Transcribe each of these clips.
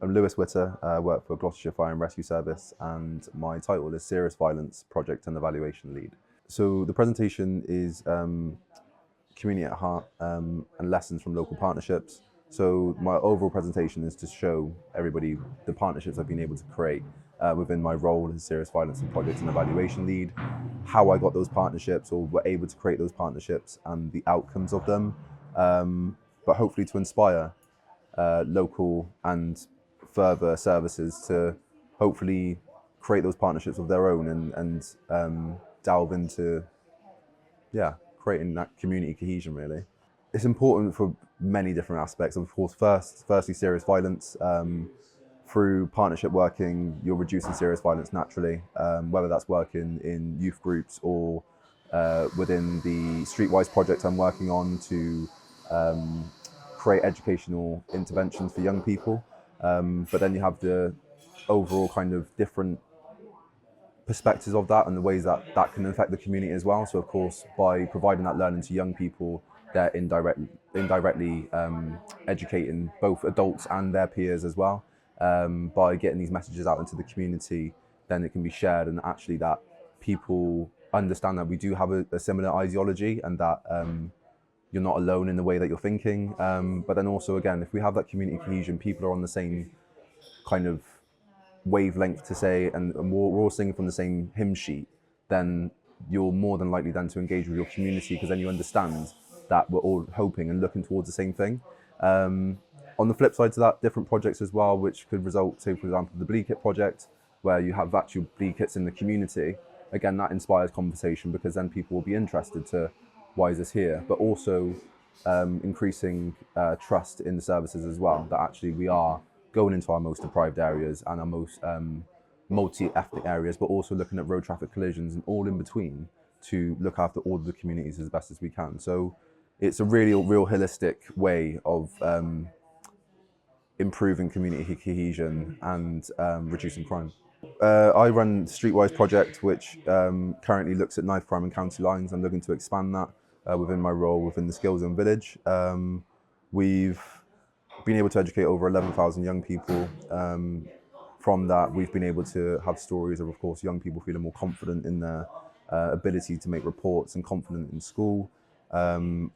I'm Lewis Whitter, I work for Gloucestershire Fire and Rescue Service, and my title is Serious Violence Project and Evaluation Lead. So the presentation is community at heart and lessons from local partnerships. So my overall presentation is to show everybody the partnerships I've been able to create within my role as Serious Violence and Project and Evaluation Lead, how I got those partnerships or were able to create those partnerships and the outcomes of them, but hopefully to inspire local and further services to hopefully create those partnerships of their own and delve into creating that community cohesion really. It's important for many different aspects. Of course, firstly, serious violence. Through partnership working, you're reducing serious violence naturally, whether that's working in youth groups or within the Streetwise project I'm working on to create educational interventions for young people. But then you have the overall kind of different perspectives of that and the ways that that can affect the community as well. So of course, by providing that learning to young people, they're indirectly educating both adults and their peers as well. By getting these messages out into the community, then it can be shared, and actually that people understand that we do have a similar ideology and that you're not alone in the way that you're thinking. But then also, again, if we have that community cohesion, people are on the same kind of wavelength to say, and we're all singing from the same hymn sheet, then you're more than likely then to engage with your community, because then you understand that we're all hoping and looking towards the same thing. On the flip side to that, different projects as well, which could result, say for example, the bleed kit project, where you have actual bleed kits in the community. Again, that inspires conversation because then people will be interested to, why is this here? But also increasing trust in the services as well, that actually we are going into our most deprived areas and our most multi-ethnic areas, but also looking at road traffic collisions and all in between to look after all of the communities as best as we can. So it's a really real holistic way of improving community cohesion and reducing crime. I run the Streetwise project, which currently looks at knife crime and county lines. I'm looking to expand that within my role within the Skills Zone Village. We've been able to educate over 11,000 young people. From that, we've been able to have stories of course, young people feeling more confident in their ability to make reports and confident in school.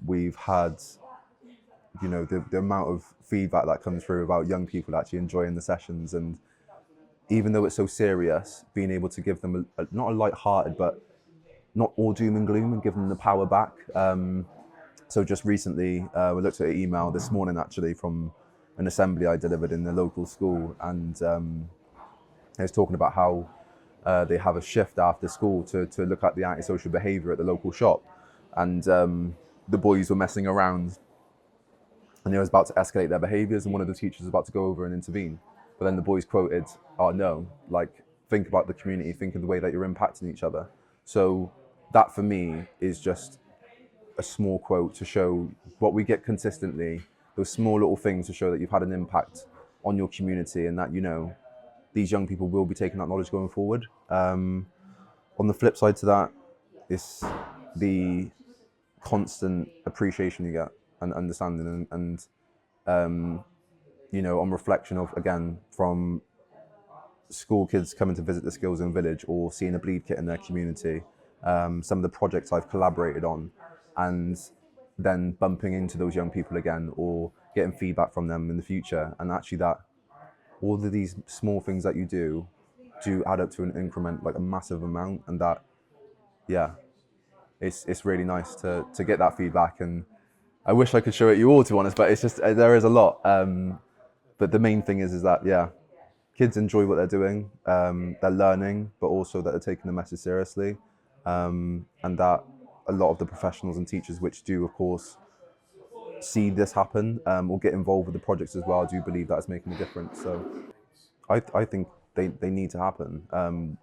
We've had, you know, the amount of feedback that comes through about young people actually enjoying the sessions, and even though it's so serious, being able to give them not a light-hearted, but not all doom and gloom, and give them the power back. So just recently, we looked at an email this morning actually from an assembly I delivered in the local school, and I was talking about how they have a shift after school to look at the antisocial behaviour at the local shop, and the boys were messing around and they was about to escalate their behaviours, and one of the teachers was about to go over and intervene. But then the boys quoted, "Oh no, like think about the community, think of the way that you're impacting each other." So that for me is just a small quote to show what we get consistently, those small little things to show that you've had an impact on your community and that, you know, these young people will be taking that knowledge going forward. On the flip side to that, it's the constant appreciation you get and understanding and you know, on reflection of, again, from school kids coming to visit the Skills Zone Village or seeing a bleed kit in their community, some of the projects I've collaborated on, and then bumping into those young people again or getting feedback from them in the future, and actually that all of these small things that you do add up to an increment, like a massive amount, and that, yeah, it's really nice to get that feedback. And I wish I could show it you all, to be honest, but it's just, there is a lot. But the main thing is that, yeah, kids enjoy what they're doing, they're learning, but also that they're taking the message seriously, and that a lot of the professionals and teachers which do, of course, see this happen or get involved with the projects as well, do believe that it's making a difference. So I think they need to happen.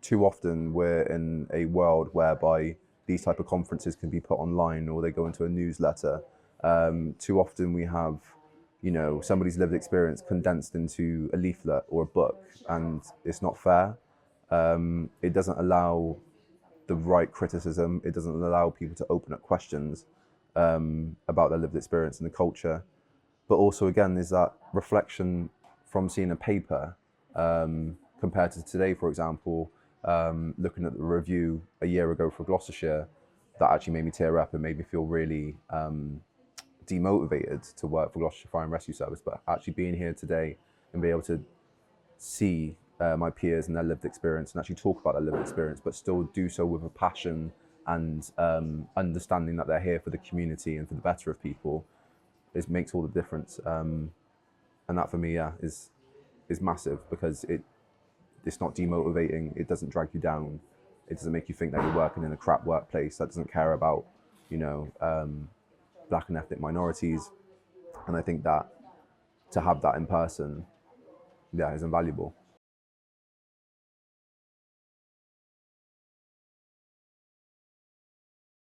Too often we're in a world whereby these type of conferences can be put online or they go into a newsletter. Too often we have, you know, somebody's lived experience condensed into a leaflet or a book, and it's not fair. It doesn't allow the right criticism. It doesn't allow people to open up questions about their lived experience and the culture. But also, again, there's that reflection from seeing a paper compared to today, for example, looking at the review a year ago for Gloucestershire, that actually made me tear up and made me feel really demotivated to work for Gloucestershire Fire and Rescue Service. But actually being here today and be able to see my peers and their lived experience and actually talk about their lived experience, but still do so with a passion and understanding that they're here for the community and for the better of people, it makes all the difference. And that for me, yeah, is massive, because it's not demotivating. It doesn't drag you down. It doesn't make you think that you're working in a crap workplace that doesn't care about, black and ethnic minorities. And I think that to have that in person, yeah, is invaluable.